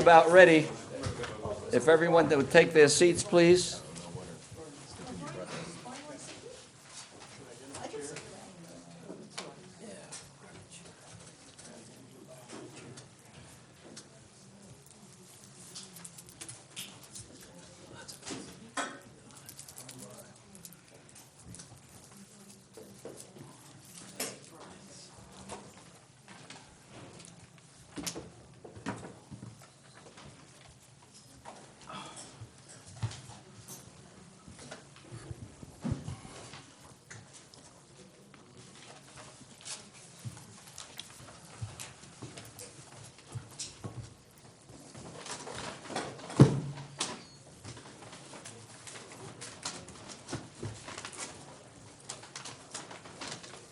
about ready. If everyone would take their seats, please.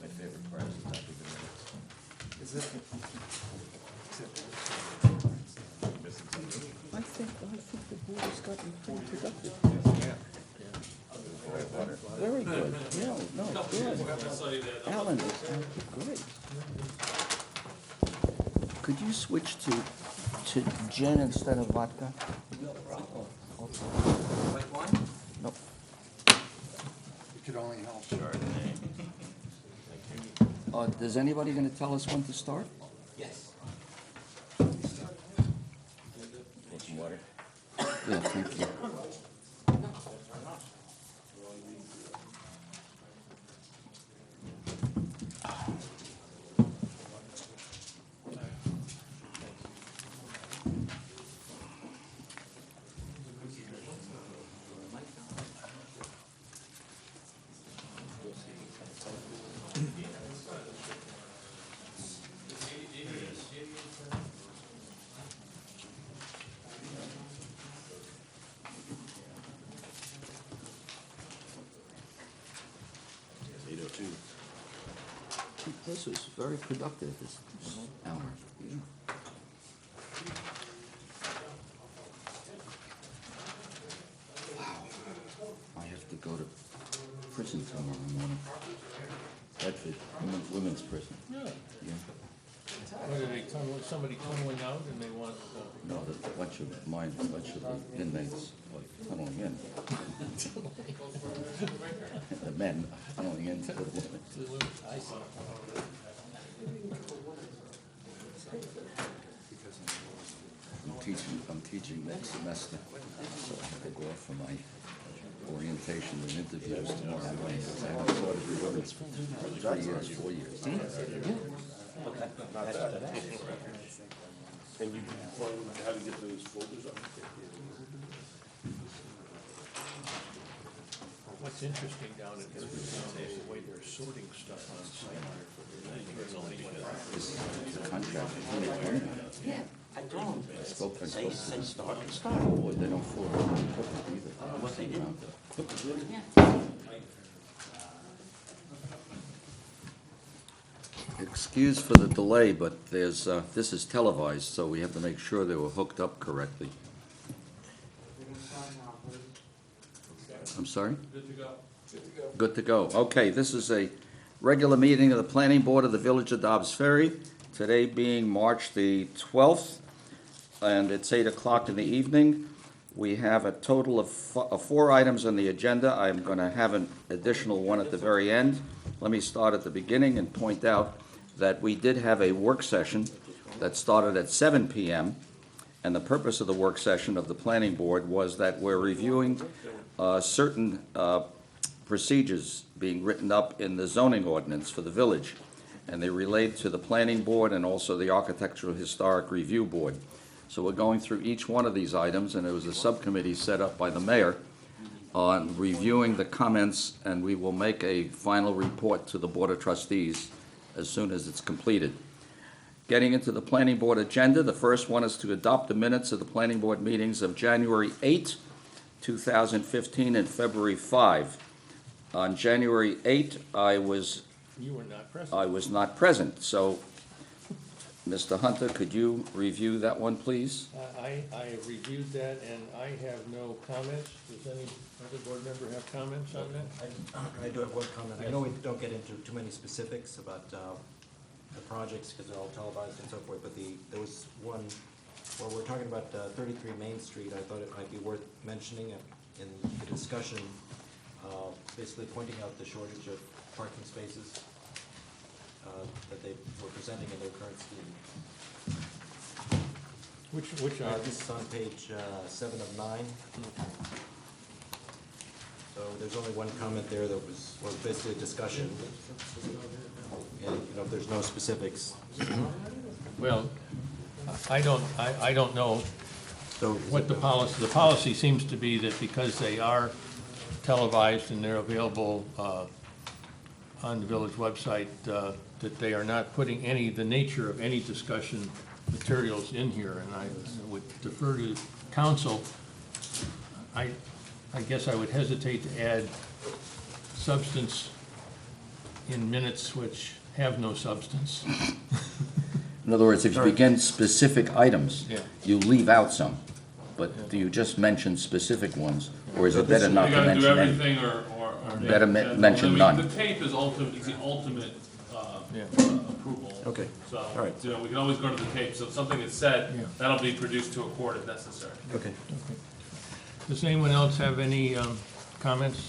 My favorite part is the top of the minutes. Is it? I think the board has gotten pretty productive. Very good. Yeah, no, good. Alan is great. Could you switch to gin instead of vodka? White wine? No. It could only help. Is anybody gonna tell us when to start? Yes. Some water. Yeah, thank you. This was very productive, this hour. Yeah. Wow. I have to go to prison tomorrow morning. Bedford, women's prison. Yeah. Yeah. What, are they somebody tunneling out and they want, No, there's a bunch of the inmates like tunneling in. The men tunneling into the women. I see. I'm teaching next semester, so I have to go off for my orientation and interviews tomorrow morning. I haven't taught at the women's for 3 years, 4 years. And you find how to get those folders up? What's interesting down at this town is the way they're sorting stuff on site. This is a contract. Yeah, I told them, I say spoke start and to start. boy, they don't afford equipment either. What they did? Equipment. Yeah. Excuse for the delay, but there's, this is televised, so we have to make sure they were hooked up correctly. I'm sorry? Good to go. Good to go. Okay, this is a regular meeting of the Planning Board of the Village of Dobbs Ferry, today being March the 12th, and it's 8 o'clock in the evening. We have a total of 4 items on the agenda. I'm going to have an additional one at the very end. Let me start at the beginning and point out that we did have a work session that started at 7 p.m., and the purpose of the work session of the Planning Board was that we're reviewing certain procedures being written up in the zoning ordinance for the village, and they relate to the Planning Board and also the Architectural Historic Review Board. So we're going through each one of these items, and there was a subcommittee set up by the mayor on reviewing the comments, and we will make a final report to the Board of Trustees as soon as it's completed. Getting into the Planning Board agenda, the first one is to adopt the minutes of the Planning Board meetings of January 8, 2015, and February 5. On January 8, You were not present. I was not present, so Mr. Hunter, could you review that one, please? I have reviewed that and I have no comments. Does any other board member have comments on that? I do have one comment. I know we don't get into too many specifics about the projects because they're all televised and so forth, but there was one Well, we're talking about 33 Main Street. I thought it might be worth mentioning in the discussion, basically pointing out the shortage of parking spaces that they were presenting in their current scheme. Which are, This is on page 7 of 9. So there's only one comment there that was basically a discussion. And, if there's no specifics. well, I don't know So is what it the policy seems to be that because they are televised and they're available on the village website, that they are not putting the nature of any discussion materials in here, and I would defer to council. I guess I would hesitate to add substance in minutes which have no substance. In other words, if you begin specific items, Yeah. you leave out some, but do you just mention specific ones, or is it better not You to gotta do mention any? everything or. Better mention none. The tape is the ultimate, Yeah. approval. Okay. So, All right. we can always go to the tape, so if something is said, Yeah. that'll be produced to a court if necessary. Okay. Does anyone else have any comments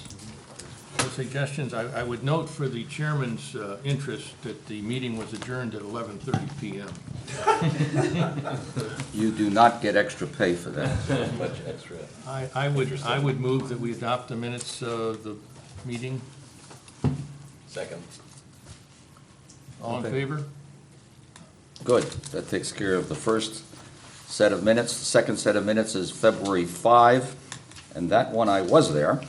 or suggestions? I would note for the chairman's interest that the meeting was adjourned at 11:30 PM. You do not get extra pay for that. I would move that we adopt the minutes of the meeting. Second. All in Okay. favor? Good, that takes care of the first set of minutes. The second set of minutes is February 5, and that one I was there,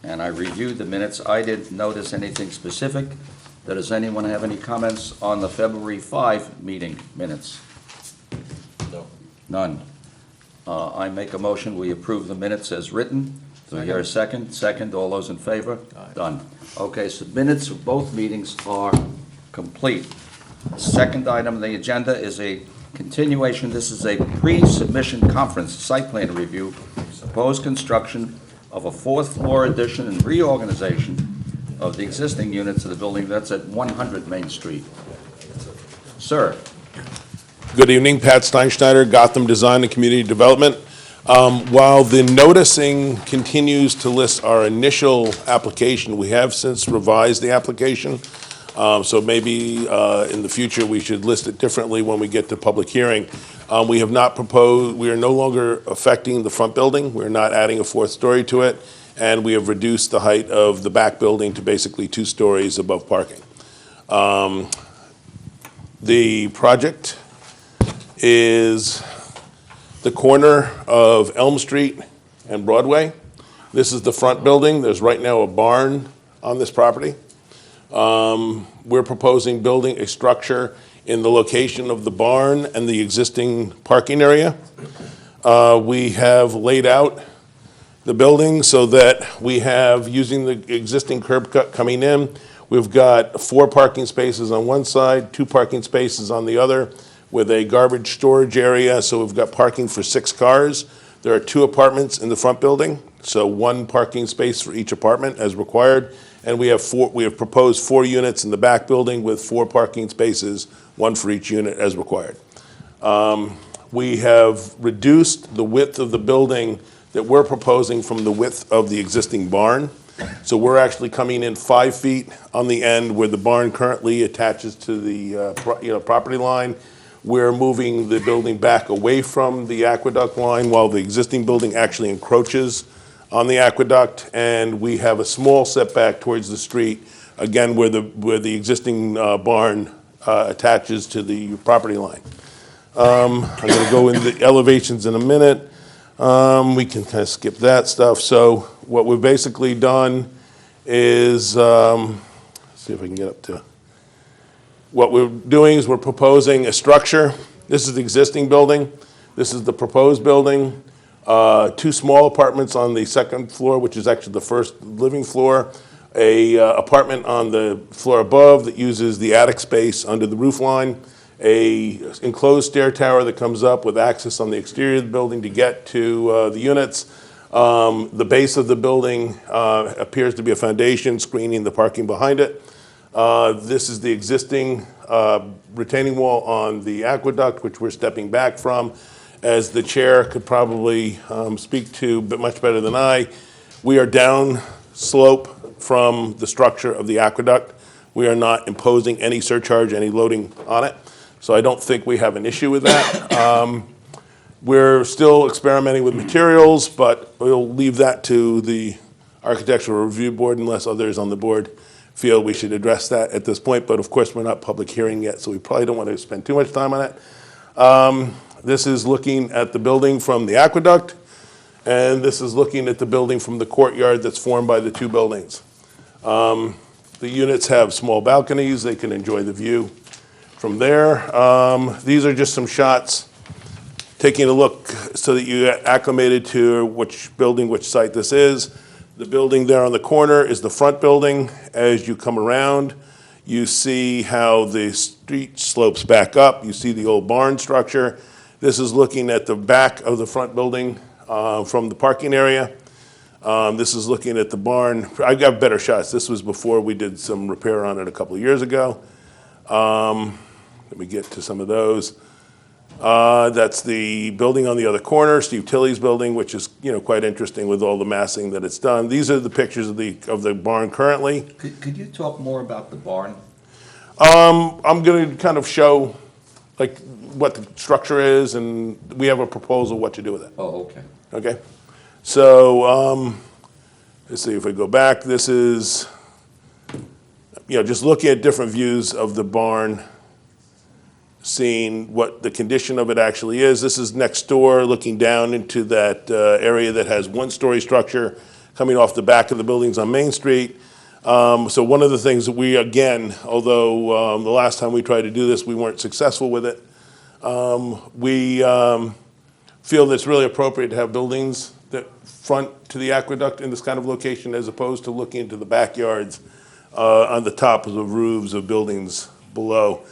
and I reviewed the minutes. I didn't notice anything specific. Does anyone have any comments on the February 5 meeting minutes? No. None. I make a motion, we approve the minutes as written. Do I hear a second? Second, all those in favor? Aye. Done. Okay, so minutes of both meetings are complete. Second item on the agenda is a continuation. This is a pre-submission conference, site plan review, proposed construction of a fourth-floor addition and reorganization of the existing units of the building that's at 100 Main Street. Sir? Good evening, Pat Steinschneider, Gotham Design and Community Development. While the noticing continues to list our initial application, we have since revised the application. So maybe in the future, we should list it differently when we get to public hearing. We have not proposed, we are no longer affecting the front building. We're not adding a fourth story to it. And we have reduced the height of the back building to basically 2 stories above parking. The project is the corner of Elm Street and Broadway. This is the front building. There's right now a barn on this property. We're proposing building a structure in the location of the barn and the existing parking area. We have laid out the building so that we have, using the existing curb cut coming in, we've got 4 parking spaces on one side, 2 parking spaces on the other, with a garbage storage area, so we've got parking for 6 cars. There are 2 apartments in the front building, so 1 parking space for each apartment as required. And we have proposed 4 units in the back building with 4 parking spaces, 1 for each unit as required. We have reduced the width of the building that we're proposing from the width of the existing barn. So we're actually coming in 5 feet on the end where the barn currently attaches to the property line. We're moving the building back away from the aqueduct line while the existing building actually encroaches on the aqueduct, and we have a small setback towards the street, again, where the existing barn attaches to the property line. I'm gonna go into the elevations in a minute. We can kind of skip that stuff. So what we've basically done is, let's see if I can get up to, what we're doing is we're proposing a structure. This is the existing building. This is the proposed building. 2 small apartments on the second floor, which is actually the first living floor. A apartment on the floor above that uses the attic space under the roof line. A enclosed stair tower that comes up with access on the exterior of the building to get to the units. The base of the building appears to be a foundation screening the parking behind it. This is the existing retaining wall on the aqueduct, which we're stepping back from. as the chair could probably speak to, but much better than I, we are down slope from the structure of the aqueduct. We are not imposing any surcharge, any loading on it. So I don't think we have an issue with that. We're still experimenting with materials, but we'll leave that to the Architectural Review Board unless others on the board feel we should address that at this point. But of course, we're not public hearing yet, so we probably don't want to spend too much time on it. This is looking at the building from the aqueduct, and this is looking at the building from the courtyard that's formed by the two buildings. The units have small balconies. They can enjoy the view from there. These are just some shots taking a look so that you get acclimated to which building, which site this is. The building there on the corner is the front building. As you come around, you see how the street slopes back up. You see the old barn structure. This is looking at the back of the front building from the parking area. This is looking at the barn. I got better shots. This was before we did some repair on it a couple of years ago. Let me get to some of those. That's the building on the other corner, Steve Tilley's building, which is, quite interesting with all the massing that it's done. These are the pictures of the barn currently. Could you talk more about the barn? I'm going to kind of show like what the structure is, and we have a proposal what to do with it. Oh, okay. Okay? So, let's see if we go back. This is, just looking at different views of the barn, seeing what the condition of it actually is. This is next door, looking down into that area that has one-story structure coming off the back of the buildings on Main Street. So one of the things that we, again, although the last time we tried to do this, we weren't successful with it, we feel that it's really appropriate to have buildings that front to the aqueduct in this kind of location as opposed to looking into the backyards on the top of the roofs of buildings below.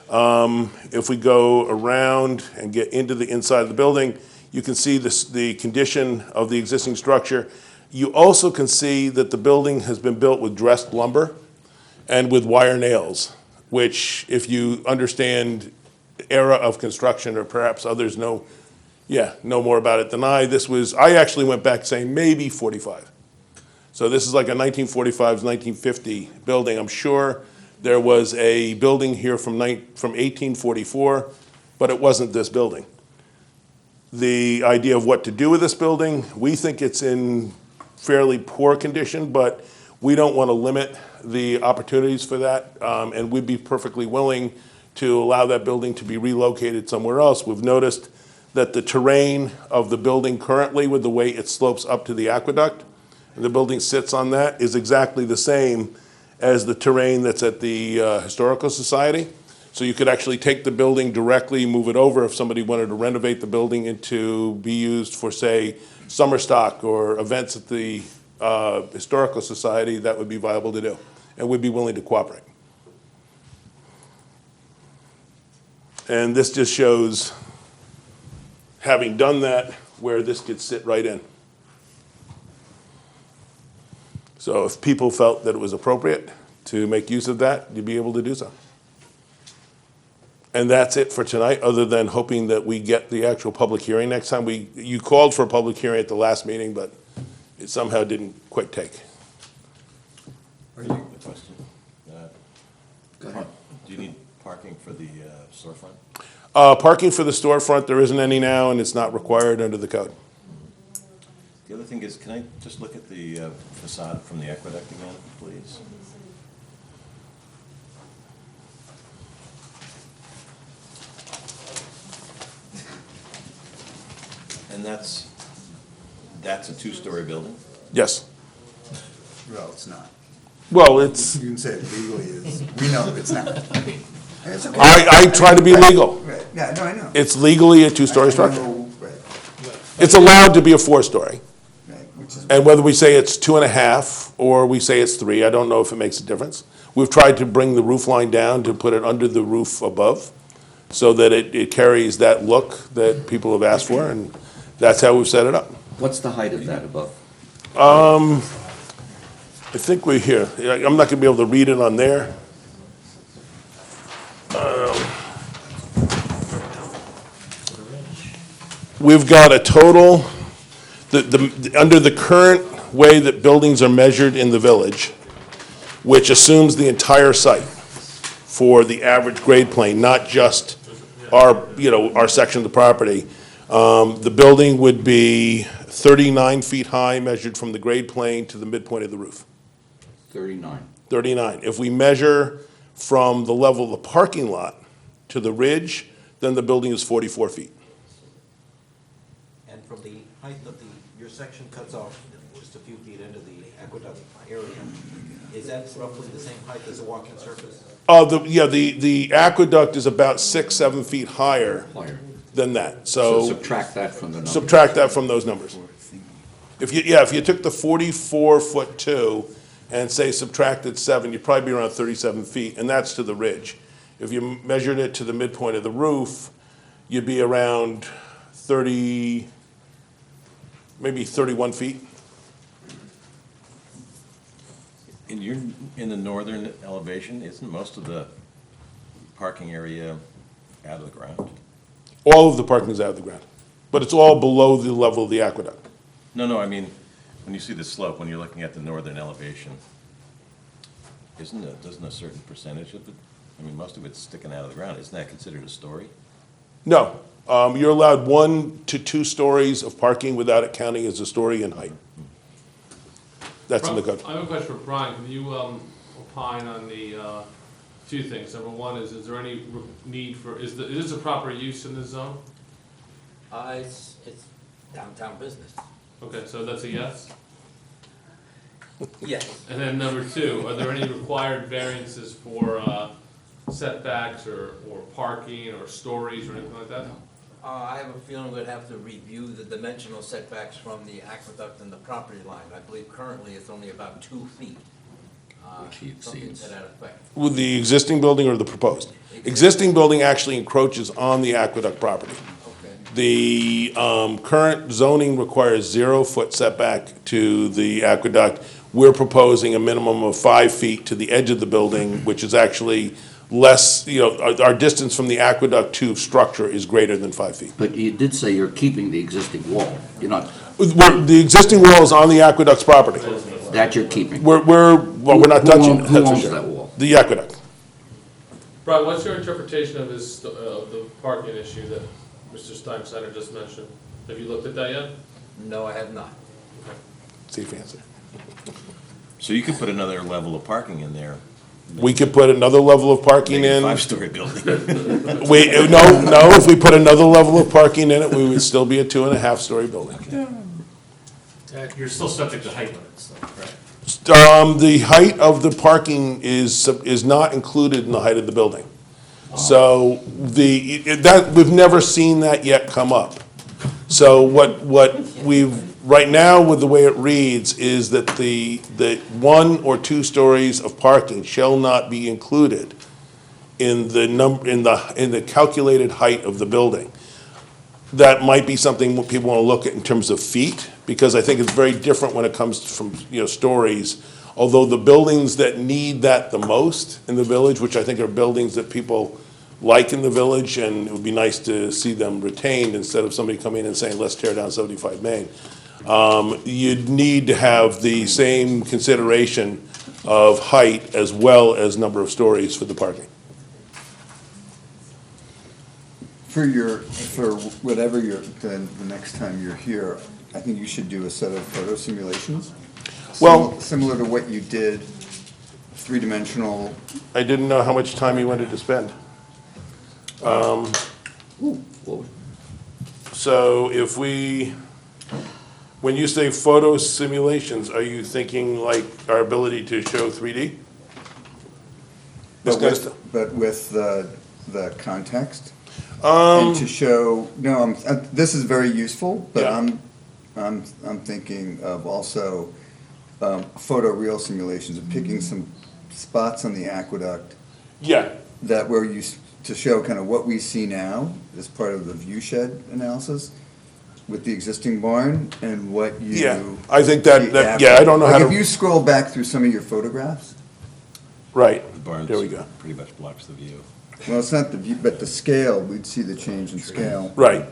If we go around and get into the inside of the building, you can see the condition of the existing structure. You also can see that the building has been built with dressed lumber and with wire nails, which if you understand the era of construction, or perhaps others know more about it than I actually went back saying maybe 45. So this is like a 1945, 1950 building. I'm sure there was a building here from 1844, but it wasn't this building. The idea of what to do with this building, we think it's in fairly poor condition, but we don't want to limit the opportunities for that, and we'd be perfectly willing to allow that building to be relocated somewhere else. We've noticed that the terrain of the building currently, with the way it slopes up to the aqueduct, and the building sits on that, is exactly the same as the terrain that's at the Historical Society. So you could actually take the building directly, move it over if somebody wanted to renovate the building into be used for, say, summer stock or events at the Historical Society. That would be viable to do, and we'd be willing to cooperate. And this just shows, having done that, where this could sit right in. So if people felt that it was appropriate to make use of that, you'd be able to do so. And that's it for tonight, other than hoping that we get the actual public hearing next time. You called for a public hearing at the last meeting, but it somehow didn't quite take. Are you, Question. Go ahead. Do you need parking for the storefront? Parking for the storefront, there isn't any now, and it's not required under the code. The other thing is, can I just look at the facade from the aqueduct again, please? And that's a two-story building? Yes. well, it's not. Well, it's, You can say it legally is. We know it's not. It's okay. I try to be legal. Right, yeah, no, I know. It's legally a two-story I structure. know, right, It's allowed to be a four-story. right, which is. And whether we say it's 2.5 or we say it's 3, I don't know if it makes a difference. We've tried to bring the roof line down to put it under the roof above so that it carries that look that people have asked for, and that's how we've set it up. What's the height of that above? I think we're here. I'm not gonna be able to read it on there. we've got a total, under the current way that buildings are measured in the village, which assumes the entire site for the average grade plane, not just our section of the property, the building would be 39 feet high, measured from the grade plane to the midpoint of the roof. 39. 39. If we measure from the level of the parking lot to the ridge, then the building is 44 feet. And from the height of your section cuts off just a few feet into the aqueduct area. Is that roughly the same height as a walking surface? The aqueduct is about 6-7 feet higher Higher. than that, So so subtract that from the number. subtract that from those numbers. If you took the 44 2 and say subtracted 7, you'd probably be around 37 feet, and that's to the ridge. If you measured it to the midpoint of the roof, you'd be around 30, maybe 31 feet. And you're in the northern elevation, isn't most of the parking area out of the ground? All of the parking is out of the ground, but it's all below the level of the aqueduct. No, I mean, when you see the slope, when you're looking at the northern elevation, doesn't a certain percentage of it, I mean, most of it's sticking out of the ground, isn't that considered a story? No, you're allowed 1 to 2 stories of parking without it counting as a story in height. That's in the code. I have a question for Brian. Can you opine on the two things? Number one is there any need for, is this a proper use in this zone? It's downtown business. Okay, so that's a yes? Yes. And then number two, are there any required variances for setbacks or parking or stories or anything like that? I have a feeling we'd have to review the dimensional setbacks from the aqueduct and the property line. I believe currently it's only about 2 feet. Which he Something exceeds. to that effect. With the existing building or the proposed? Existing building actually encroaches on the aqueduct property. Okay. The current zoning requires 0-foot setback to the aqueduct. We're proposing a minimum of 5 feet to the edge of the building, which is actually less, our distance from the aqueduct to structure is greater than 5 feet. But you did say you're keeping the existing wall. You're not, The existing wall is on the aqueduct's property. that you're keeping. We're not touching it. Who that's for owns sure. that wall? The aqueduct. Brian, what's your interpretation of the parking issue that Mr. Steinsteiner just mentioned? Have you looked at that yet? No, I have not. Safe answer. So you could put another level of parking in there, We could put another level of parking maybe a in. 5-story building. No, if we put another level of parking in it, we would still be a 2.5-story building. You're still subject to height limits, though, right? The height of the parking is not included in the height of the building. So we've never seen that yet come up. So what right now, with the way it reads, is that the 1 or 2 stories of parking shall not be included in the calculated height of the building. That might be something people want to look at in terms of feet, because I think it's very different when it comes from, stories. Although the buildings that need that the most in the village, which I think are buildings that people like in the village, and it would be nice to see them retained instead of somebody coming in and saying, let's tear down 75 Main. You'd need to have the same consideration of height as well as number of stories for the parking. For whatever the next time you're here, I think you should do a set of photo simulations. Well- Similar to what you did, 3-dimensional. I didn't know how much time you wanted to spend. Well, So when you say photo simulations, are you thinking like our ability to show 3D? But with the context? And to show, this is very useful, but Yeah. I'm thinking of also photoreal simulations, of picking some spots on the aqueduct Yeah, that to show kind of what we see now as part of the view shed analysis with the existing barn and what you. yeah, I think that, see I don't know how Like if you to, scroll back through some of your photographs, right, The barn there we go, pretty much blocks the view. well, it's not the view, but the scale, we'd see the change in scale. right.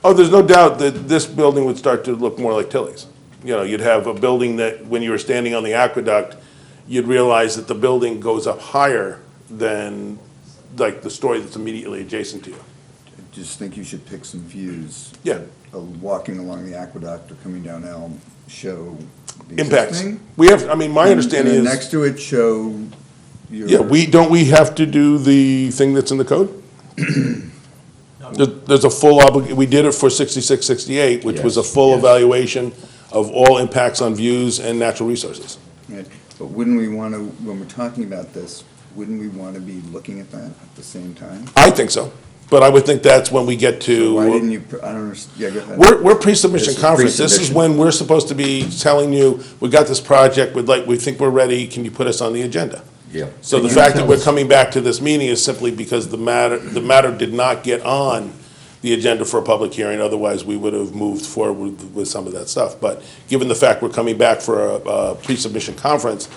Oh, there's no doubt that this building would start to look more like Tilly's. You know, you'd have a building that, when you were standing on the aqueduct, you'd realize that the building goes up higher than, like, the story that's immediately adjacent to you. I just think you should pick some views. Yeah. Walking along the aqueduct or coming down Elm, show the Impacts. existing. We have, I mean, my understanding And then is, next to it, show your. yeah, don't we have to do the thing that's in the code? There's a full we did it for 6668, which was a Yes, full yes. evaluation of all impacts on views and natural resources. Right. But wouldn't we want to, when we're talking about this, wouldn't we want to be looking at that at the same time? I think so, but I would think that's when we get to. Why didn't you, I don't understand, yeah, go ahead. We're pre-submission This is conference. This is pre-submission. when we're supposed to be telling you, we got this project, we think we're ready, can you put us on the agenda? Yeah. So Can the you fact that tell we're us- coming back to this meeting is simply because the matter did not get on the agenda for a public hearing, otherwise we would have moved forward with some of that stuff. But given the fact we're coming back for a pre-submission conference,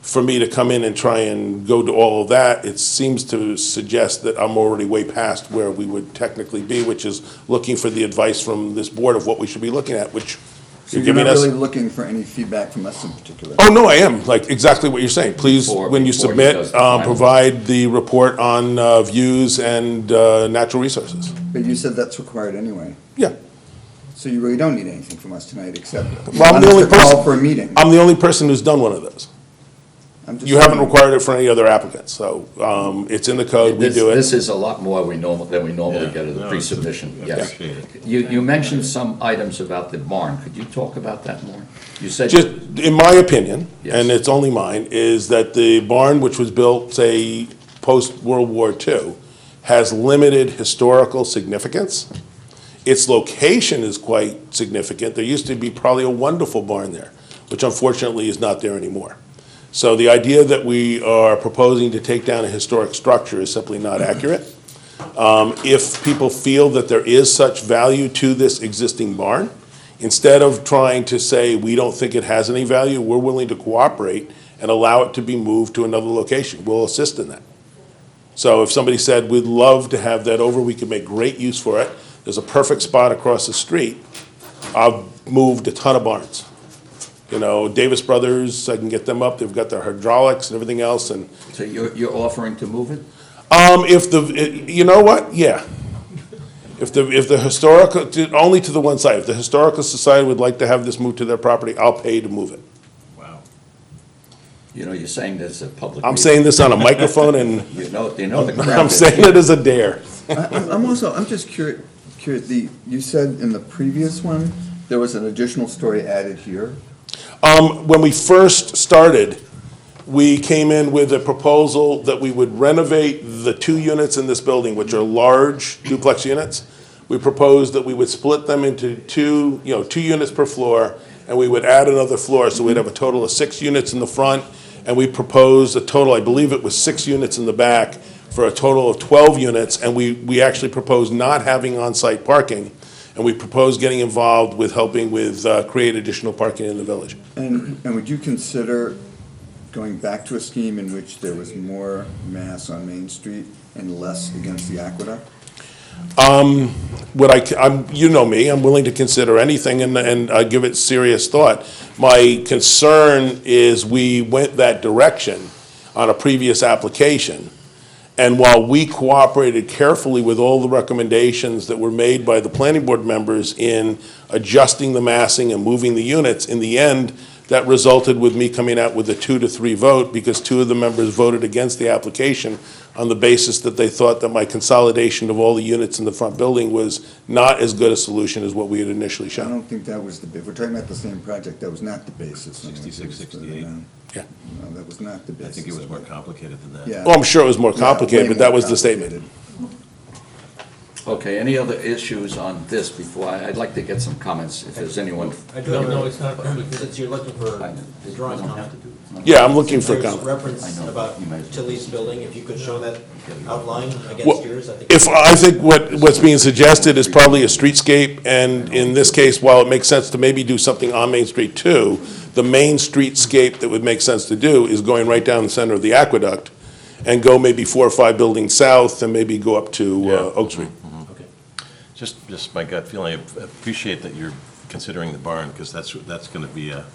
for me to come in and try and go to all of that, it seems to suggest that I'm already way past where we would technically be, which is looking for the advice from this board of what we should be looking at, which So you're you're giving not us. really looking for any feedback from us in particular? Oh, no, I am, like, exactly what you're saying. Please, Before- when you before he submit, does the final. provide the report on views and natural resources. But you said that's required anyway. Yeah. So you really don't need anything from us tonight, except Well, I'm the only to call person- for a meeting. I'm the only person who's done one of those. I'm just You haven't saying. required it for any other applicants, so it's in the code, we This, do this it. is a lot more than we normally Yeah. get at the No, pre-submission, I yes. appreciate it. You mentioned some items about the barn. Could you talk about that more? You said. Just, in my opinion, Yes. and it's only mine, is that the barn, which was built, say, post-World War II, has limited historical significance. Its location is quite significant. There used to be probably a wonderful barn there, which unfortunately is not there anymore. So the idea that we are proposing to take down a historic structure is simply not accurate. If people feel that there is such value to this existing barn, instead of trying to say, we don't think it has any value, we're willing to cooperate and allow it to be moved to another location. We'll assist in that. So if somebody said, we'd love to have that over, we could make great use for it, there's a perfect spot across the street, I've moved a ton of barns. You know, Davis Brothers, I can get them up, they've got their hydraulics and everything else, and So you're offering to move it? you know what, yeah. If the historical, only to the one side, if the Historical Society would like to have this moved to their property, I'll pay to move it. Wow. You know, you're saying this at public. I'm meeting. saying this on a microphone, and You know the crowd. I'm is saying here. it as a dare. I'm just curious, you said in the previous one, there was an additional story added here. When we first started, we came in with a proposal that we would renovate the 2 units in this building, which are large duplex units. We proposed that we would split them into 2 units per floor, and we would add another floor, so we'd have a total of 6 units in the front, and we proposed a total, I believe it was 6 units in the back, for a total of 12 units, and we actually proposed not having on-site parking, and we proposed getting involved with helping with create additional parking in the village. And would you consider going back to a scheme in which there was more mass on Main Street and less against the aqueduct? You know me, I'm willing to consider anything and give it serious thought. My concern is we went that direction on a previous application. And while we cooperated carefully with all the recommendations that were made by the planning board members in adjusting the massing and moving the units, in the end, that resulted with me coming out with a 2-3 vote because 2 of the members voted against the application on the basis that they thought that my consolidation of all the units in the front building was not as good a solution as what we had initially I shown. don't think that was if we're talking about the same project, that was not the basis. on which it was 66, put 68. down. Yeah. No, that was not the I basis. think it was of more complicated than that. Yeah. Well, I'm sure it was more Yeah, complicated, way but that more was the statement. complicated. Okay, any other issues on this before, I'd like to get some comments, if there's anyone. I do No, have no, a- it's not public. Since you're looking for the drawing comment. Yeah, I'm looking for There's comment. reference I know, about you might as well. Tilly's building, if you could show that outline Well, against yours, I think. I think what's being suggested is probably a streetscape, and in this case, while it makes sense to maybe do something on Main Street too, the main streetscape that would make sense to do is going right down the center of the aqueduct and go maybe 4 or 5 buildings south and maybe go up to Oak Street. Okay. Just my gut feeling, I appreciate that you're considering the barn, because that's going to be a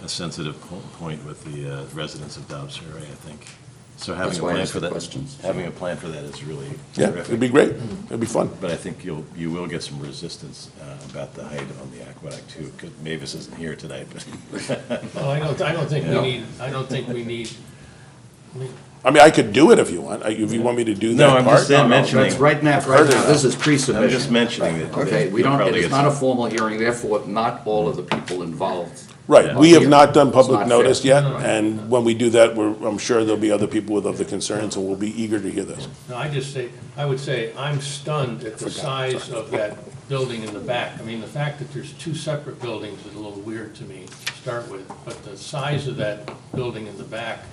sensitive point with the residents of Dobbs Ferry, I think. So having That's a why I plan asked for the that, questions. having a plan for that is really Yeah, terrific. it'd be great. It'd be fun. But I think you will get some resistance about the height on the aqueduct too, because Mavis isn't here tonight, but. Well, I don't think we Yeah. need, I don't think we need, I mean, I could do it if you want, if you want me to do that No, part. I'm just saying, No, mentioning. that's right now, this is pre-submission. I'm just mentioning that. Okay, we you'll don't, probably it's get not a some- formal hearing, therefore, not all of the people involved. Right, we have not done It's public not notice fair. yet, and when we do that, I'm sure there'll be other people with other concerns, and we'll be eager to hear those. no, I would say, I'm stunned at the size of that building in the back. I mean, the fact that there's two separate buildings is a little weird to me to start with, but the size of that building in the back,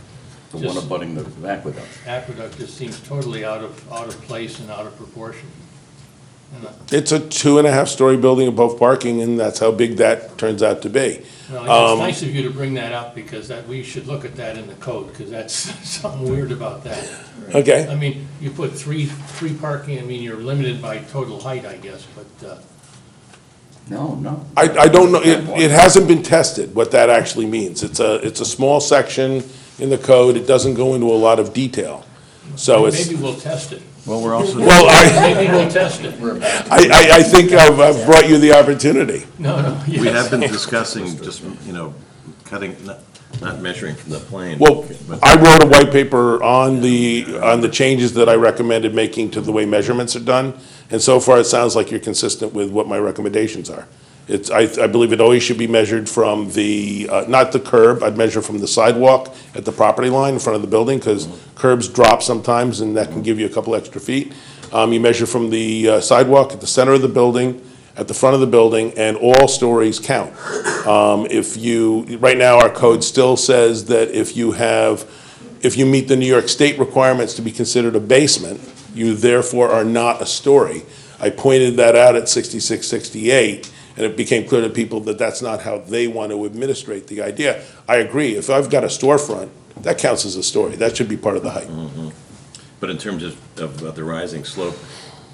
The one just abutting the aqueduct. aqueduct just seems totally out of place and out of proportion. And, It's a 2.5-story building above parking, and that's how big that turns out to be. no, it's nice of you to bring that up, because that, we should look at that in the code, because that's something weird about that. I Okay, mean, you put three parking, I mean, you're limited by total height, I guess, but, No. I don't know, it hasn't been tested, what that actually means. It's a small section in the code, it doesn't go into a lot of detail. So it's, maybe we'll test it. Well, we're also. well, Maybe we'll test it. I think I've brought you the opportunity. No, yes. We have been discussing just, cutting, not measuring from the plane. Well, but- I wrote a white paper on the changes that I recommended making to the way measurements are done, and so far it sounds like you're consistent with what my recommendations are. I believe it always should be measured from not the curb, I'd measure from the sidewalk at the property line in front of the building, because curbs drop sometimes, and that can give you a couple extra feet. You measure from the sidewalk at the center of the building, at the front of the building, and all stories count. Right now, our code still says that if you meet the New York State requirements to be considered a basement, you therefore are not a story. I pointed that out at 6668, and it became clear to people that that's not how they want to administrate the idea. I agree, if I've got a storefront, that counts as a story, that should be part of the height. But in terms of the rising slope,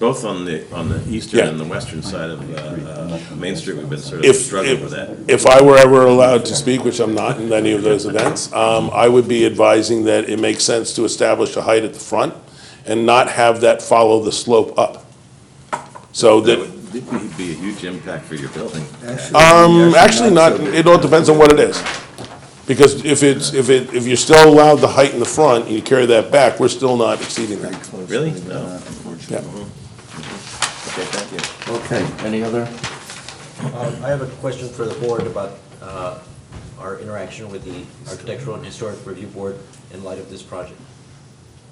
both on the eastern Yeah. and the western side of Main Street, we've been sort of struggling with that. If I were ever allowed to speak, which I'm not in any of those events, I would be advising that it makes sense to establish a height at the front and not have that follow the slope up. So That that, would be a huge impact for your building. actually not, it all depends on what it is. Because if you're still allowed the height in the front and you carry that back, we're still not exceeding that. Really? No. Yeah. Okay, thank you. Okay, any other? I have a question for the board about our interaction with the Architectural and Historic Review Board in light of this project,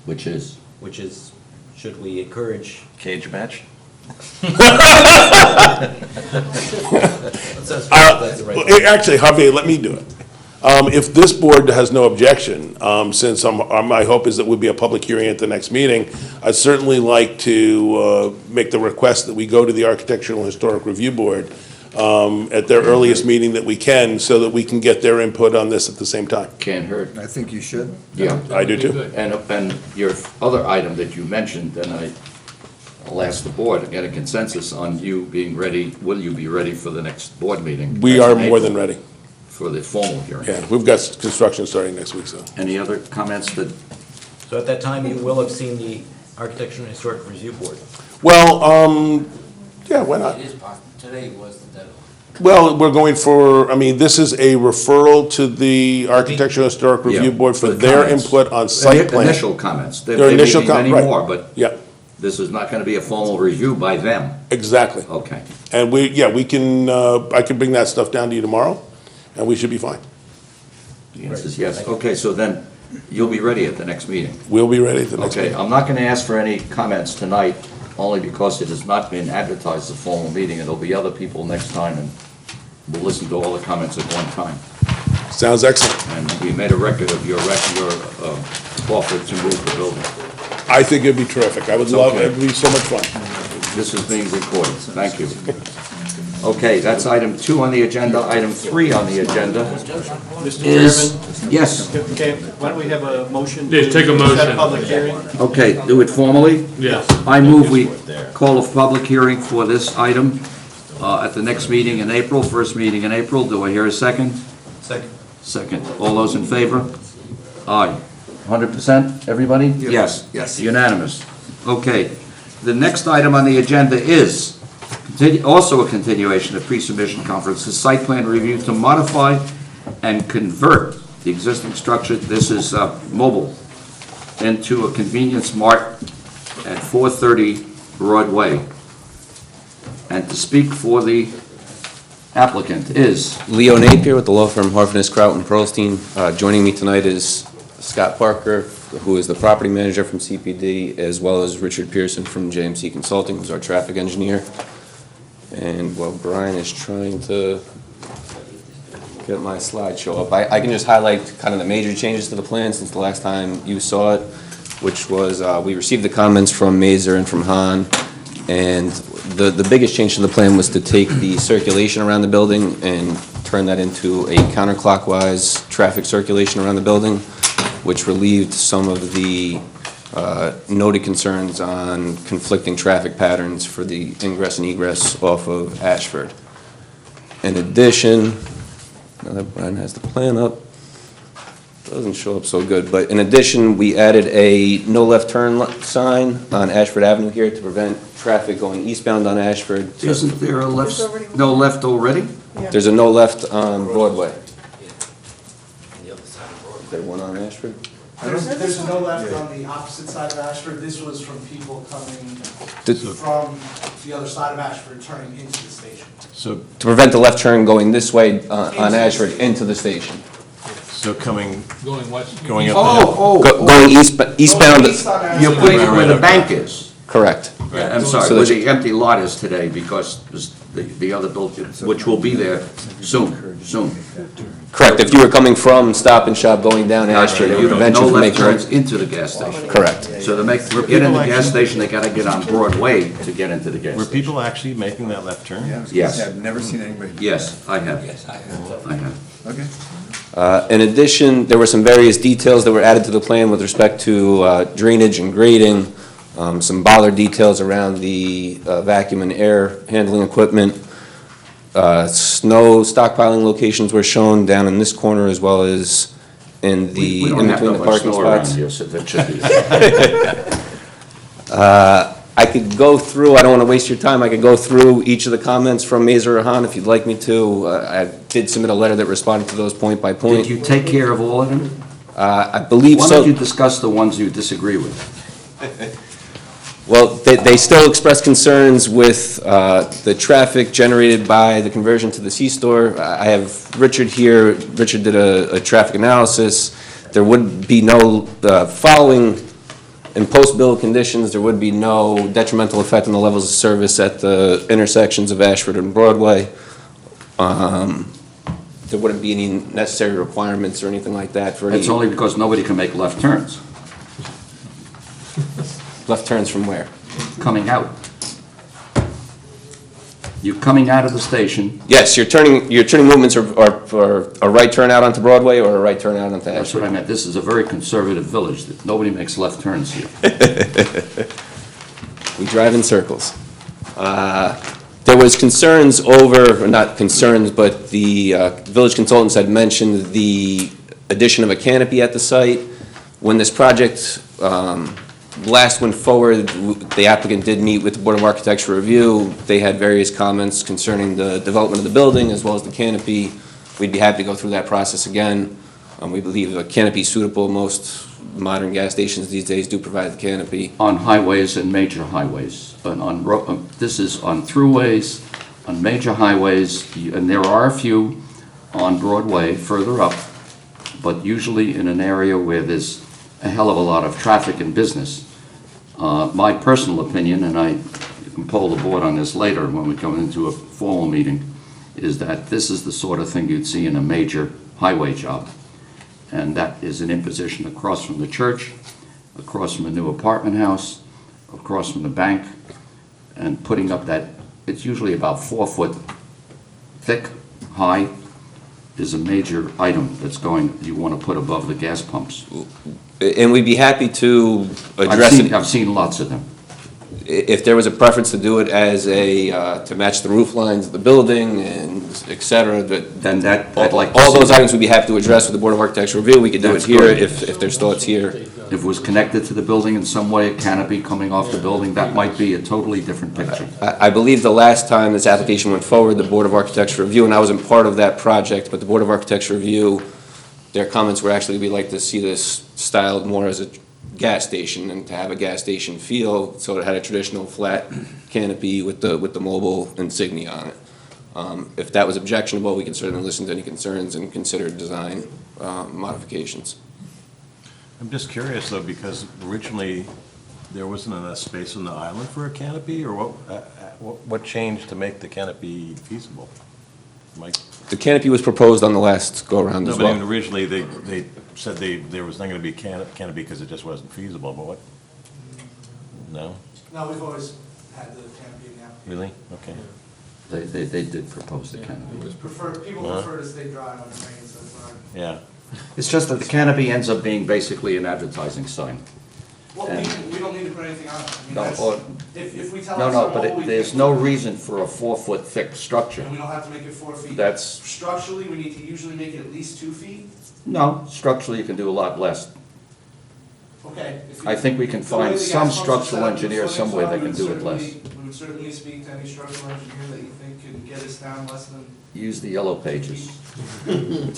Which is? which is, should we encourage? Cage match? That's the right word. Actually, Javier, let me do it. If this board has no objection, since my hope is that would be a public hearing at the next meeting, I'd certainly like to make the request that we go to the Architectural and Historic Review Board at their earliest meeting that we can, so that we can get their input on this at the same time. Can't hurt. I think you should. Yeah. I do That'd be too. good. And your other item that you mentioned, and I'll ask the board to get a consensus on you being ready, will you be ready for the next board meeting? We That's are in more than April, ready. For the formal hearing. Yeah, we've got construction starting next week, so. Any other comments that, So at that time, you will have seen the Architectural and Historic Review Board. Well, yeah, why not? It is possible, today was the deadline. Well, we're going this is a referral to the Architectural and Historic Review Yeah, Board for for the their comments. input on site plan. initial comments? There Their may initial be com- many right. more, but Yeah, this is not gonna be a formal review by them. exactly. Okay. And we can, I can bring that stuff down to you tomorrow, and we should be fine. The answer is yes. Okay, so then you'll be ready at the next meeting. We'll be ready at the next Okay, meeting. I'm not gonna ask for any comments tonight, only because it has not been advertised as a formal meeting. There'll be other people next time, and we'll listen to all the comments at one time. Sounds excellent. And we made a record of your offer to move the building. I think it'd be terrific. I would love, okay. it'd be so much fun. This is being recorded. Thank you. Okay, that's item 2 on the agenda. Item 3 on the agenda Mr. is, Chairman, yes, okay, why don't we have a motion? Yeah, to take a set motion. public hearing? okay, do it formally. Yes. I move we call a public hearing for this item at the next meeting in April, first meeting in April. Do I hear a second? Second. Second. All those in favor? Aye. 100%, everybody? Yes. Yes. Unanimous. Okay. The next item on the agenda is also a continuation of pre-submission conference, the site plan review to modify and convert the existing structure, this is mobile, into a convenience mart at 430 Broadway. And to speak for the applicant is, Leo Napier with the law firm Harfness, Kraut and Pearlstein. Joining me tonight is Scott Parker, who is the property manager from CPD, as well as Richard Pearson from JMC Consulting, who's our traffic engineer. And while Brian is trying to get my slideshow up, I can just highlight kind of the major changes to the plan since the last time you saw it, which was, we received the comments from Mazer and from Hahn, and the biggest change to the plan was to take the circulation around the building and turn that into a counterclockwise traffic circulation around the building, which relieved some of the noted concerns on conflicting traffic patterns for the ingress and egress off of Ashford. In addition, now that Brian has the plan up, doesn't show up so good, but in addition, we added a no left turn sign on Ashford Avenue here to prevent traffic going eastbound on Ashford. isn't there a left, no left already? There's a no left on Broadway. On the other side of Broadway. Is there one on Ashford? There's no left on the opposite side of Ashford. This was from people coming To from the other side of Ashford, turning into the station. So, to prevent the left turn going this way on Ashford into the station. so coming, Going west. going up Oh, Going eastbound, Going east on you're Ashford. putting it where the bank is. correct. I'm sorry, So where that's- the empty lot is today, because the other building, which will be there soon. Correct, if you were coming from Stop and Shop going down Ashford, it would prevent you No from left making. turns into the gas station. Correct. So to get in the gas station, they gotta get on Broadway to get into the gas were station. people actually making that left turn? Yes. I've never seen anybody. Yes, I have. Yes, I have. I have. Okay. In addition, there were some various details that were added to the plan with respect to drainage and grading, some bollard details around the vacuum and air handling equipment. Snow stockpiling locations were shown down in this corner as well as in We the, don't in have between that the much parking snow around spots. here, so that should be. I could go through, I don't want to waste your time, I could go through each of the comments from Mazer or Hahn if you'd like me to. I did submit a letter that responded to those point by Did point. you take care of all of them? I believe Why so. don't you discuss the ones you disagree with? Well, they still express concerns with the traffic generated by the conversion to the C-store. I have Richard here. Richard did a traffic analysis. There would be no, following in post-bill conditions, there would be no detrimental effect on the levels of service at the intersections of Ashford and Broadway. There wouldn't be any necessary requirements or anything like that for any. It's only because nobody can make left turns Left turns from where? coming out. You're coming out of the station, Yes, your turning movements are a right turn out onto Broadway or a right turn out onto that's Ashford. what I meant. This is a very conservative village. Nobody makes left turns here. We drive in circles. There was concerns over, or not concerns, but the village consultants had mentioned the addition of a canopy at the site. When this project last went forward, the applicant did meet with the Board of Architecture Review. They had various comments concerning the development of the building as well as the canopy. We'd be happy to go through that process again. We believe a canopy is suitable. Most modern gas stations these days do provide the canopy. On highways and major highways, this is on throughways, on major highways, and there are a few on Broadway further up, but usually in an area where there's a hell of a lot of traffic and business. My personal opinion, and you can poll the board on this later when we come into a formal meeting, is that this is the sort of thing you'd see in a major highway job. And that is an imposition across from the church, across from a new apartment house, across from the bank, and putting up that, it's usually about 4 foot thick, high, is a major item that's going, you want to put above the gas pumps. And we'd be happy to address it. I've seen lots of them. If there was a preference to do it as to match the roof lines of the building and et cetera, but Then that, I'd like to all see those that. items we'd be happy to address with the Board of Architectural Review. We could do it That's here good. if there's thoughts here. If it was connected to the building in some way, a canopy coming off the building, that might be a totally different picture. I believe the last time this application went forward, the Board of Architectural Review, and I wasn't part of that project, but the Board of Architectural Review, their comments were actually, we'd like to see this styled more as a gas station and to have a gas station feel, so it had a traditional flat canopy with the mobile insignia on it. If that was objectionable, we could certainly listen to any concerns and consider design modifications. I'm just curious though, because originally there wasn't enough space on the island for a canopy, or what changed to make the canopy feasible? Mike? The canopy was proposed on the last go-around No, as but even well. originally, they said there was not gonna be canopy because it just wasn't feasible, but what? No? No, we've always had the canopy in the application. Really? Okay. They did propose the canopy. People prefer to stay dry when it rains, so it's not. Yeah. It's just that the canopy ends up being basically an advertising sign. Well, we don't need to put anything on it. I mean, No, that's, or- if we tell No, them no, something, but there's no reason for a 4-foot thick structure. And we don't have to make it 4 feet. That's- Structurally, we need to usually make it at least 2 feet. No, structurally, you can do a lot less. Okay. I think we can The way find the some gas pumps are structural set up, engineer the somewhere that footings can on, do it less. We would certainly speak to any structural engineer that you think can get us down less than, Use the yellow pages. I'm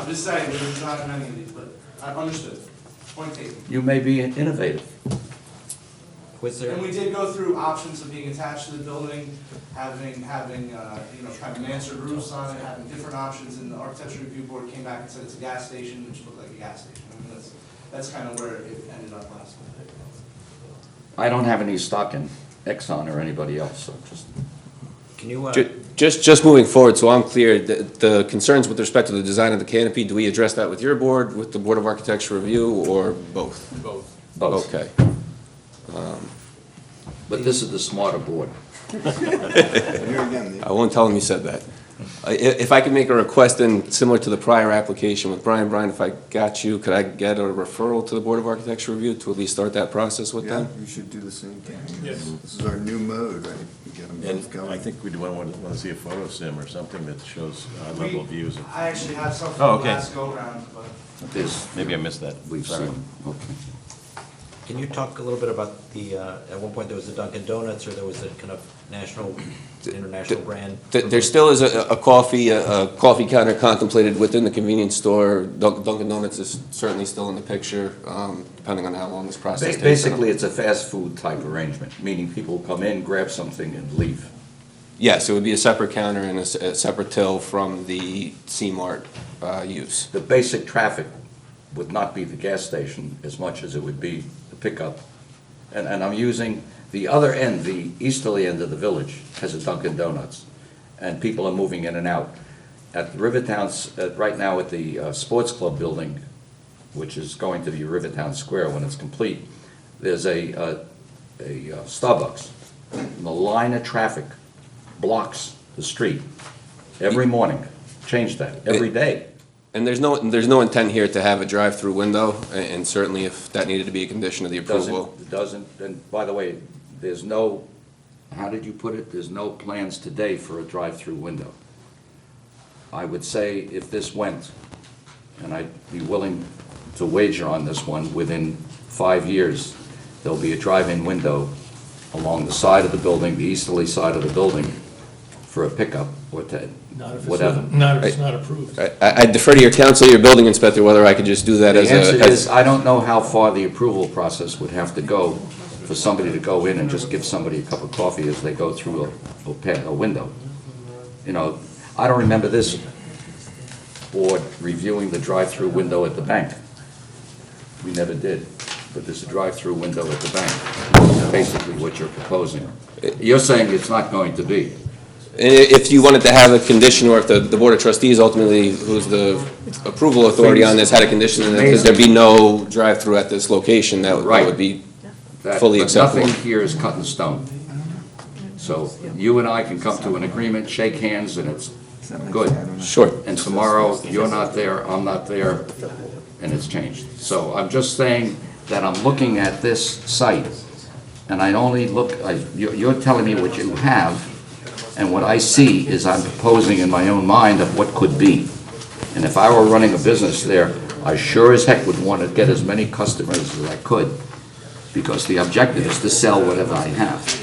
just saying, there's not many of these, but I understood. Point taken. You may be innovative. Was there, And we did go through options of being attached to the building, having, you know, kind of mansard roofs on it, having different options, and the architecture review board came back and said it's a gas station, which looked like a gas station. I mean, that's kind of where it ended up last time. I don't have any stock in Exxon or anybody else, so just, can you, Just moving forward, so I'm clear, the concerns with respect to the design of the canopy, do we address that with your board, with the Board of Architecture Review, or both? both. Okay. But this is the smarter board. And here again, I won't tell him you said that. If I could make a request then, similar to the prior application with Brian, if I got you, could I get a referral to the Board of Architecture Review to at least start that process with yeah, them? we should do the same thing. This is our new mode, right? We get them both And going. I think we'd want to see a photo sim or something that shows high-level views. I actually have something Oh, from okay. last go-round, but. There's, Maybe I missed that. we've Sorry. seen, okay. can you talk a little bit about the, at one point there was the Dunkin' Donuts, or there was a kind of national, international brand? There still is a coffee counter contemplated within the convenience store. Dunkin' Donuts is certainly still in the picture, depending on how long this process takes. Basically, it's a fast food type arrangement, meaning people come in, grab something and leave. Yes, it would be a separate counter and a separate till from the C-Mart use. The basic traffic would not be the gas station as much as it would be the pickup. And I'm using the other end, the easterly end of the village has a Dunkin' Donuts, and people are moving in and out. At Rivertown's, right now at the Sports Club building, which is going to be Rivertown Square when it's complete, there's a Starbucks. And the line of traffic blocks the street every morning. Change that, every day. And there's no intent here to have a drive-through window, and certainly if that needed to be a condition of the approval. It doesn't, and by the way, there's no, how did you put it? There's no plans today for a drive-through window. I would say if this went, and I'd be willing to wager on this one, within 5 years, there'll be a drive-in window along the side of the building, the easterly side of the building, for a pickup or to, Not if it's whatever. not if it's not approved. I defer to your counsel, your building inspector, whether I could just do that The as answer a... is, I don't know how far the approval process would have to go for somebody to go in and just give somebody a cup of coffee as they go through a window. You know, I don't remember this board reviewing the drive-through window at the bank. We never did, but there's a drive-through window at the bank, basically what you're proposing. You're saying it's not going to be. If you wanted to have a condition, or if the Board of Trustees ultimately, who's the approval authority on this, had a condition that there be no drive-through at this location, that Right. would be That- fully but acceptable. Nothing here is cut in stone. So you and I can come to an agreement, shake hands, and it's Does that make Good. sense? I don't know. Sure. And tomorrow, you're not there, I'm not there, and it's changed. So I'm just saying that I'm looking at this site, and I only look, you're telling me what you have, and what I see is I'm proposing in my own mind of what could be. And if I were running a business there, I sure as heck would want to get as many customers as I could, because the objective is to sell whatever I have.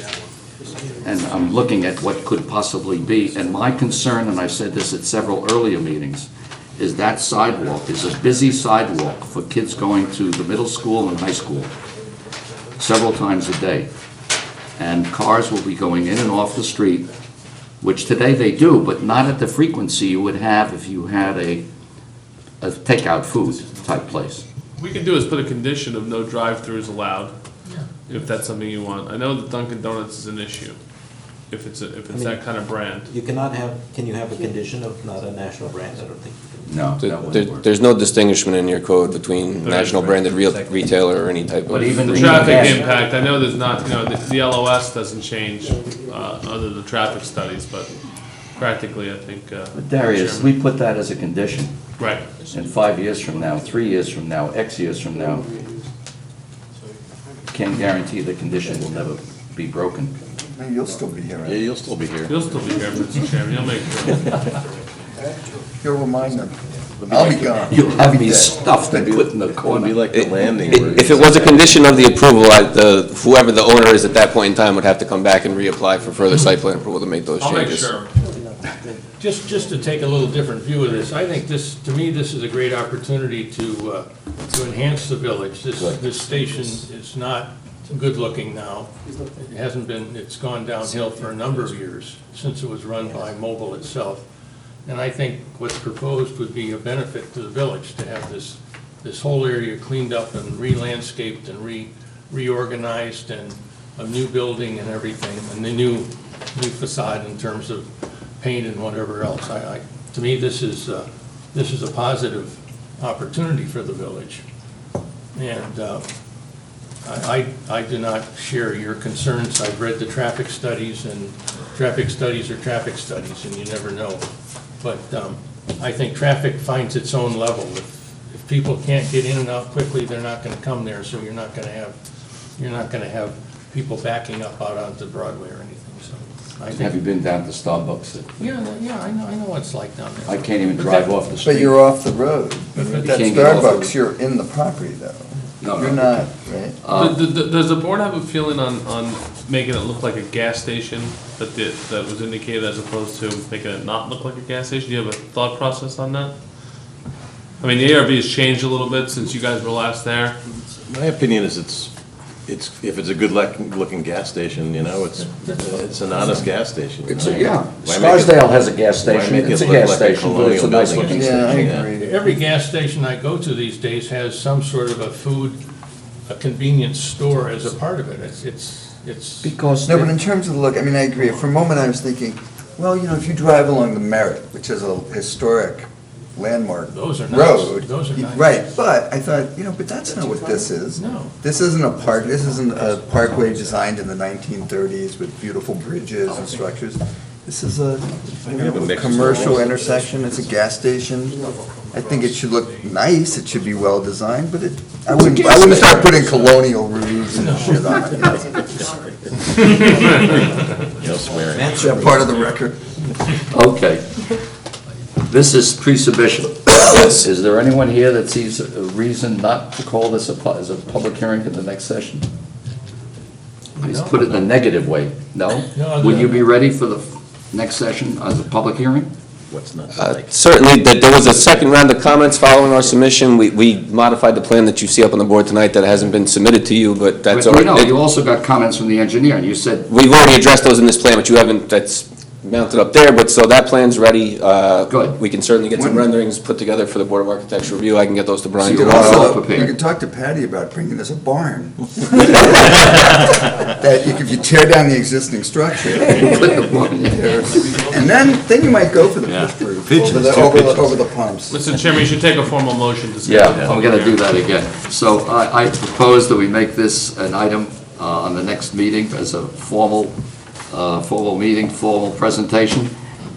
And I'm looking at what could possibly be, and my concern, and I've said this at several earlier meetings, is that sidewalk is a busy sidewalk for kids going to the middle school and high school several times a day. And cars will be going in and off the street, which today they do, but not at the frequency you would have if you had a takeout food type place. We could do is put a condition of no drive-throughs allowed, if that's something you want. I know that Dunkin' Donuts is an issue, if it's that kind of brand. You cannot have, can you have a condition of not a national brand? I don't think you can. No, that wouldn't work. There's no distingument in your code between national branded retailer or any type of. But even The the traffic gas- impact, I know there's not, the LOS doesn't change, other than the traffic studies, but practically, I think. But Darius, Chairman. we put that as a condition. Right. And 5 years from now, 3 years from now, X years from now, can't guarantee the condition will never be broken. Man, you'll still be here, Yeah, right? you'll still be here. You'll still be here, Mr. Chairman, you'll make sure. You'll remind them. I'll be gone. You'll have me dead. stuffed and put in the It would be corner. like the landing. where If it was a condition of the approval, whoever the owner is at that point in time would have to come back and reapply for further site plan approval to make those I'll make changes. sure. Just to take a little different view of this, I think this, to me, this is a great opportunity to enhance the village. This station is not good-looking now. It hasn't been, it's gone downhill for a number of years since it was run by Mobil itself. And I think what's proposed would be a benefit to the village to have this whole area cleaned up and re-landscaped and reorganized, and a new building and everything, and the new facade in terms of paint and whatever else. To me, this is a positive opportunity for the village. And I do not share your concerns. I've read the traffic studies, and traffic studies are traffic studies, and you never know. But I think traffic finds its own level. If people can't get in and out quickly, they're not gonna come there, so you're not gonna have people backing up out onto Broadway or anything, so. I Have you think, been down to Starbucks? yeah, I know what it's like down there. I can't even drive off the street. But you're off the road. At that can't get off the road. Starbucks, you're in the property though. No, You're no. not, right? Does the board have a feeling on making it look like a gas station that was indicated as opposed to making it not look like a gas station? Do you have a thought process on that? I mean, the ARB has changed a little bit since you guys were last there. My opinion is if it's a good looking gas station, it's an honest gas station. It's a, yeah, Why make it- Scarsdale has a gas why station, make it it's a look gas like a station, but it's a colonial nice building? looking Yeah, I station. agree. Every gas station I go to these days has some sort of a convenience store as a part of it. It's. Because, No, but in terms of the look, I mean, I agree. For a moment, I was thinking, well, if you drive along the Merritt, which is a historic landmark Those are nice. road. Those are nice. Right, but I thought, but that's not what this is. No. This isn't a park, this isn't a parkway designed in the 1930s with beautiful bridges and structures. This is a have a mixed commercial use. intersection, it's a gas station. I think it should look nice, it should be well-designed, but I wouldn't start putting colonial roofs and shit on it. No swearing. Is that part of the record? okay. This is pre-submission. Is there anyone here that sees a reason not to call this as a public hearing at the next session? Please put it in a negative way. No? No, Will you be ready for the next session as a public hearing? What's not to like? Certainly, there was a second round of comments following our submission. We modified the plan that you see up on the board tonight that hasn't been submitted to you, but that's all But right. no, you also got comments from the engineer, and you said, We've already addressed those in this plan, but you haven't, that's mounted up there, but so that plan's ready. Good. We can certainly get some renderings put together for the Board of Architecture review. I can get those to Brian So you're tomorrow. all Also, prepared. you can talk to Patty about bringing us a barn. That if you tear down the existing structure, and then you might go for the pitch roof, over the pumps. Mr. Chairman, you should take a formal motion to schedule. yeah, a I'm public gonna do hearing. that again. So I propose that we make this an item on the next meeting as a formal meeting, formal presentation.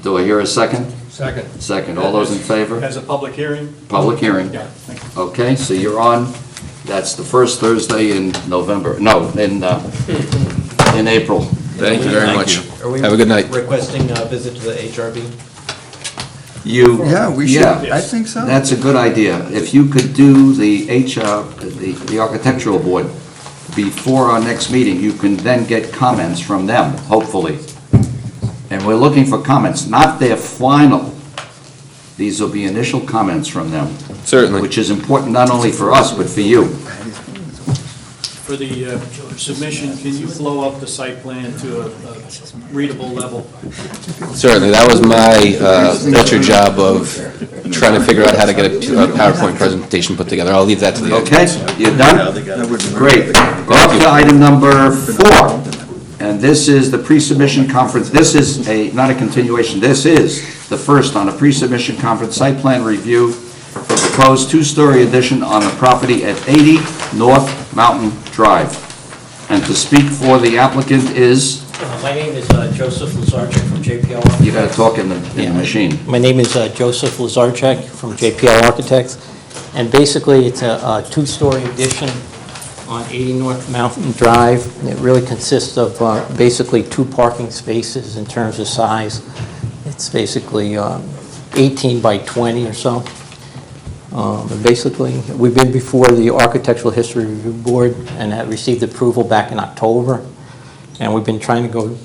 Do I hear a second? Second. Second, all those in favor? As a public hearing? Public hearing. Yeah, thank you. Okay, so you're on, that's the first Thursday in November, no, in April. Thank you very much. Are we Have a good night. requesting a visit to the HRB? Yeah, we should, Yeah. I think so. That's a good idea. If you could do the architectural board before our next meeting, you can then get comments from them, hopefully. And we're looking for comments, not their final. These will be initial comments from them. Certainly. Which is important not only for us, but for you. For the submission, can you blow up the site plan to a readable level? Certainly, that was my butcher job of trying to figure out how to get a PowerPoint presentation put together. I'll leave that to the Okay, experts. you done? Great. Go up to item number 4. And this is the pre-submission conference. This is not a continuation, this is the first on a pre-submission conference site plan review for proposed two-story addition on the property at 80 North Mountain Drive. And to speak for the applicant is, My name is Joseph Lazarchuk from JPL Architects. you gotta talk in the machine. My name is Joseph Lazarchuk from JPL Architects, and basically, it's a two-story addition on 80 North Mountain Drive. It really consists of basically 2 parking spaces in terms of size. It's basically 18 by 20 or so. And basically, we've been before the Architectural History Review Board and had received approval back in October. And we've been trying to go,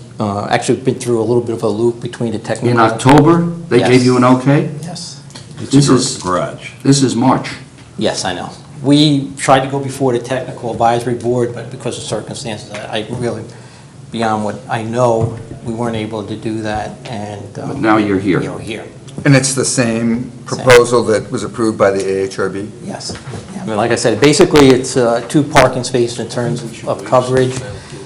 actually, been through a little bit of a loop between the technical. In October, they gave Yes. you an okay? Yes. This is, Garage. this is March. Yes, I know. We tried to go before the Technical Advisory Board, but because of circumstances, I really, beyond what I know, we weren't able to do that, and. But now you're here. You're here, And it's the same proposal that was approved by the AHRB? yes. I mean, like I said, basically, it's 2 parking spaces in terms of coverage.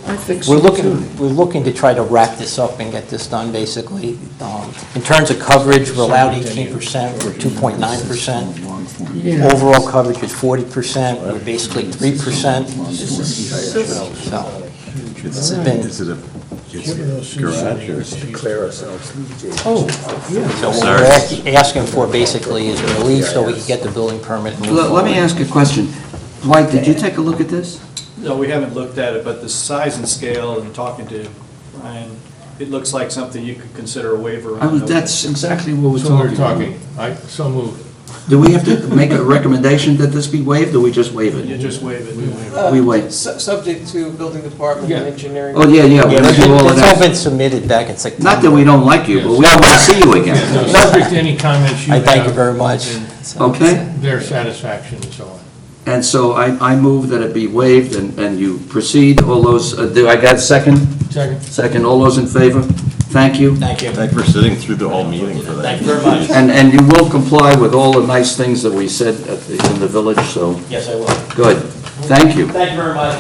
I think We're looking to try to wrap this up and get this done, basically. In terms of coverage, we're allowed 18%, we're 2.9%. Overall coverage is 40%, we're basically 3%. So, It's a garage or? so what we're asking for basically is a relief so we can get the building permit and move Let me forward. ask a question. Dwight, did you take a look at this? No, we haven't looked at it, but the size and scale and talking to Ryan, it looks like something you could consider a waiver on. That's exactly what we're So we're talking talking, so moved. Do we have to make a recommendation that this be waived, or we just waive You it? just waive it. We waive. Subject to building department and engineering. Oh, yeah, we're gonna do all of It's all that. been submitted back in September. Not that we don't like you, but we don't want to see you again. Subject to any comments you I have. thank you very much. So, Okay? Their satisfaction and so on. And so I move that it be waived and you proceed. All those, do I got a second? Second. Second, all those in favor? Thank you. Thank you. Thank you for sitting through the whole meeting for that. Thank you very much. And you will comply with all the nice things that we said in the village, so, Yes, I will. good. Thank you. Thank you very much.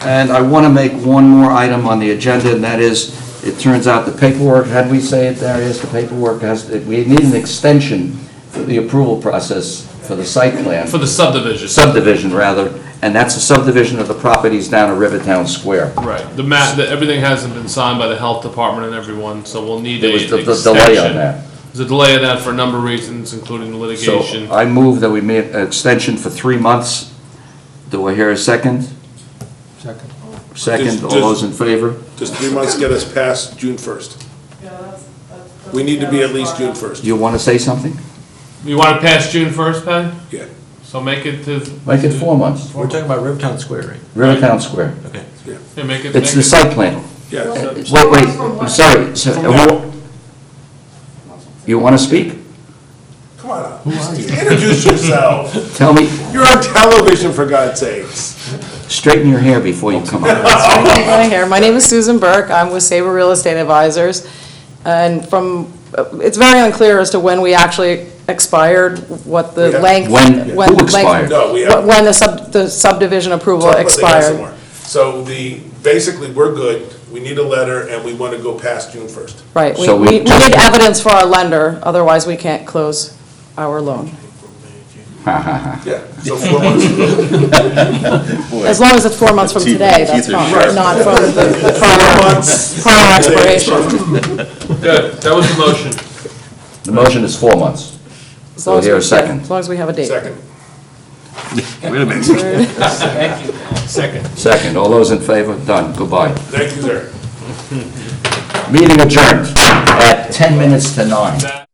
And I want to make one more item on the agenda, and that is, it turns out the paperwork, how do we say it, Darius? The paperwork we need an extension for the approval process for the site plan. For the subdivision. Subdivision, rather, and that's a subdivision of the properties down at Rivertown Square. Right, everything hasn't been signed by the health department and everyone, so we'll need There a was extension. the delay on that. There's a delay on that for a number of reasons, including So litigation. I move that we make an extension for 3 months. Do I hear a second? Second. Second, all those in favor? Does 3 months get us past June 1st? We need to be at least June 1st. You want to say something? You want to pass June 1st, Patty? Yeah. So make it to. Make it 4 months. We're talking about Rivertown Square, right? Rivertown Square. Okay. Yeah, make it. It's make the it- site plan. Yeah. Wait, I'm sorry. You want to speak? Come on, introduce yourself. Tell me, You're on television, for God's sakes. straighten your hair before you come up. My name is Susan Burke. I'm with Sabre Real Estate Advisors. And it's very unclear as to when we actually expired, what the Yeah. length. When- when who the length- expired? No, we have- When the subdivision approval Talk about the guys some expired. more. So basically, we're good. We need a letter, and we want to go past June 1st. Right, we So we- need evidence for our lender, otherwise we can't close our loan. Yeah, so 4 months. As long as it's 4 months from today, that's fine, not from the prior expiration. Good, that was the motion. The motion is 4 months. As long as Here, we- a second. As long as we have a date. Second. Wait a minute. Second. Second, all those in favor? Done, goodbye. Thank you, sir. Meeting adjourned at 10 minutes to 9.